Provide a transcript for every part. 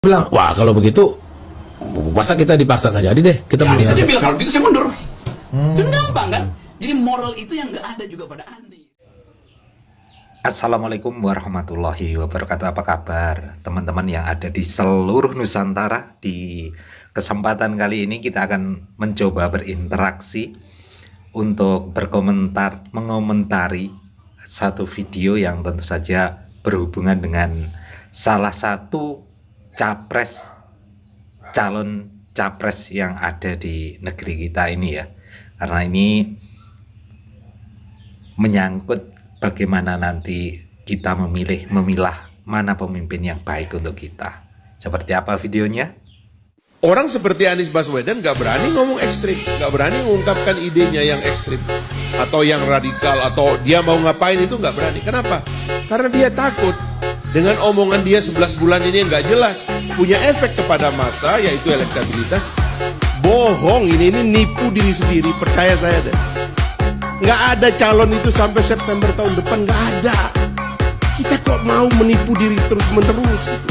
Bilang, wah kalau begitu masa kita dipaksa nggak jadi deh, kita Ya, mendingan bisa bilang kalau gitu saya mundur. Kan gampang kan? Jadi moral itu yang nggak ada juga pada Anies. Assalamualaikum warahmatullahi wabarakatuh. Apa kabar teman-teman yang ada di seluruh Nusantara? Di kesempatan kali ini kita akan mencoba berinteraksi untuk berkomentar, mengomentari satu video yang tentu saja berhubungan dengan salah satu calon capres yang ada di negeri kita ini ya. Karena ini menyangkut bagaimana nanti kita memilah mana pemimpin yang baik untuk kita. Seperti apa videonya? Orang seperti Anies Baswedan gak berani ngomong ekstrim, gak berani mengungkapkan idenya yang ekstrim atau yang radikal, atau dia mau ngapain itu gak berani. Kenapa? Karena dia takut dengan omongan dia 11 bulan ini yang gak jelas, punya efek kepada massa, yaitu elektabilitas. Bohong, ini nipu diri sendiri, percaya saya deh. Nggak ada calon itu sampai September tahun depan, nggak ada. Kita kok mau menipu diri terus-menerus gitu.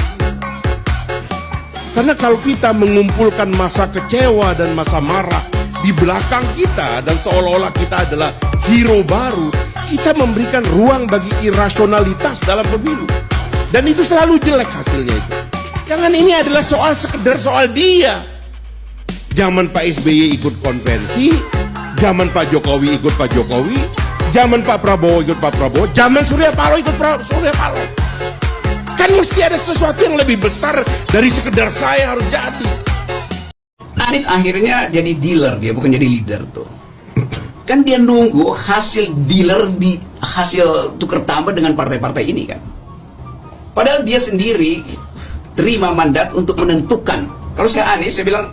Karena kalau kita mengumpulkan masa kecewa dan masa marah di belakang kita, dan seolah-olah kita adalah hero baru, kita memberikan ruang bagi irasionalitas dalam pemilu. Dan itu selalu jelek hasilnya itu. Jangan ini adalah sekedar soal dia. Zaman Pak SBY ikut konvensi, zaman Pak Jokowi ikut Pak Jokowi, zaman Pak Prabowo ikut Pak Prabowo, zaman Surya Paloh ikut Surya Paloh. Kan mesti ada sesuatu yang lebih besar dari sekedar saya harus jadi. Anies akhirnya jadi dealer, dia bukan jadi leader tuh. Kan dia nunggu hasil dealer di hasil tukar tambah dengan partai-partai ini kan. Padahal dia sendiri terima mandat untuk menentukan. Kalau saya Anies, saya bilang,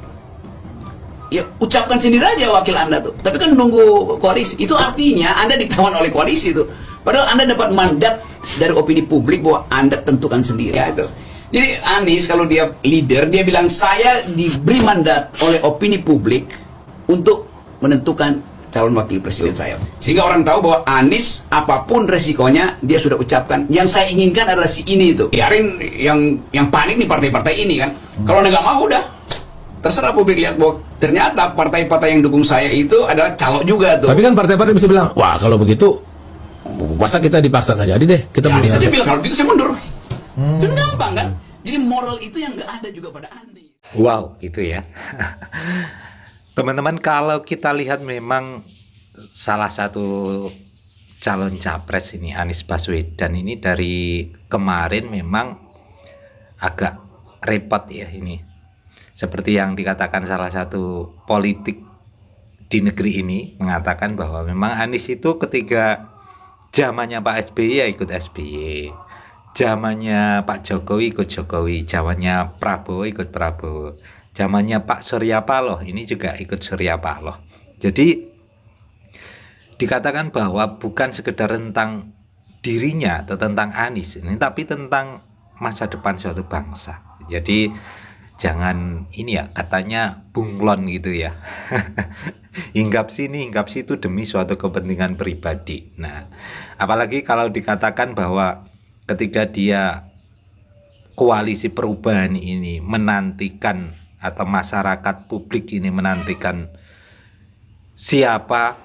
ya ucapkan sendiri aja wakil Anda tuh. Tapi kan nunggu koalisi. Itu artinya Anda ditawan oleh koalisi tuh. Padahal Anda dapat mandat dari opini publik bahwa Anda tentukan sendiri ya, itu. Jadi Anies kalau dia leader, dia bilang saya diberi mandat oleh opini publik untuk menentukan calon wakil presiden saya. Sehingga orang tahu bahwa Anies apapun resikonya dia sudah ucapkan. Yang saya inginkan adalah si ini tuh. Biarin yang panik nih partai-partai ini kan. Kalau Anda nggak mau udah terserah publik lihat bahwa ternyata partai-partai yang dukung saya itu adalah calok juga tuh. Tapi kan partai-partai bisa bilang, wah kalau begitu masa kita dipaksa nggak jadi deh, kita Ya, mendingan bisa bilang kalau gitu saya mundur. Kan gampang kan? Jadi moral itu yang nggak ada juga pada Anies. Wow, gitu ya. Teman-teman, kalau kita lihat memang salah satu calon capres ini Anies Baswedan ini dari kemarin memang agak repot ya ini. Seperti yang dikatakan salah satu politik di negeri ini mengatakan bahwa memang Anies itu ketika zamannya Pak SBY ya ikut SBY, zamannya Pak Jokowi ikut Jokowi, zamannya Prabowo ikut Prabowo, zamannya Pak Surya Paloh ini juga ikut Surya Paloh. Jadi dikatakan bahwa bukan sekedar tentang dirinya atau tentang Anies ini, tapi tentang masa depan suatu bangsa. Jadi jangan ini ya, katanya bunglon gitu ya. Hinggap sini, hinggap situ demi suatu kepentingan pribadi. Nah, apalagi kalau dikatakan bahwa ketika dia koalisi perubahan ini menantikan, atau masyarakat publik ini menantikan siapa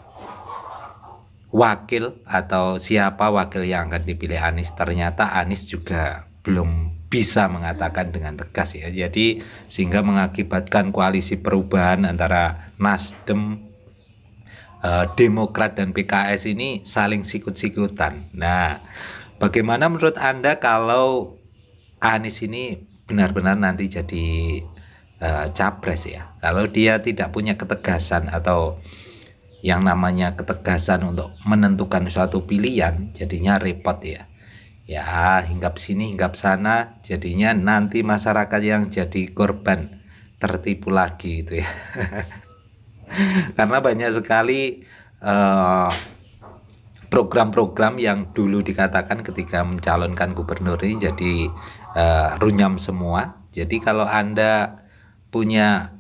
wakil atau siapa wakil yang akan dipilih Anies, ternyata Anies juga belum bisa mengatakan dengan tegas ya. Jadi sehingga mengakibatkan koalisi perubahan antara Nasdem, Demokrat dan PKS ini saling sikut-sikutan. Nah, bagaimana menurut Anda kalau Anies ini benar-benar nanti jadi capres ya? Kalau dia tidak punya ketegasan atau yang namanya ketegasan untuk menentukan suatu pilihan, jadinya repot ya. Ya, hinggap sini, hinggap sana, jadinya nanti masyarakat yang jadi korban tertipu lagi gitu ya. Karena banyak sekali program-program yang dulu dikatakan ketika mencalonkan gubernur ini jadi runyam semua. Jadi kalau Anda punya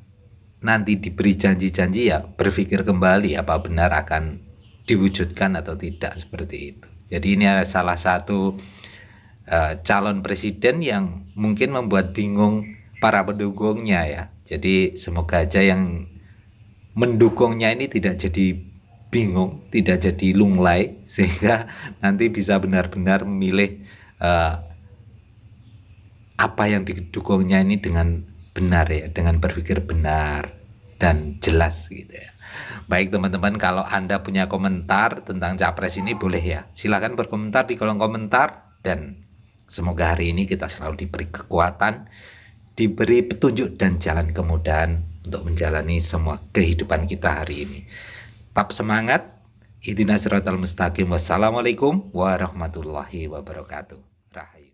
nanti diberi janji-janji ya berpikir kembali apa benar akan diwujudkan atau tidak, seperti itu. Jadi ini adalah salah satu calon presiden yang mungkin membuat bingung para pendukungnya ya. Jadi semoga aja yang mendukungnya ini tidak jadi bingung, tidak jadi lunglai, sehingga nanti bisa benar-benar memilih apa yang didukungnya ini dengan benar ya, dengan berpikir benar dan jelas gitu ya. Baik teman-teman, kalau Anda punya komentar tentang capres ini boleh ya, silakan berkomentar di kolom komentar, dan semoga hari ini kita selalu diberi kekuatan, diberi petunjuk dan jalan kemudahan untuk menjalani semua kehidupan kita hari ini. Tetap semangat. Ihdinas siratal mustaqim. Wassalamualaikum warahmatullahi wabarakatuh. Rahayu.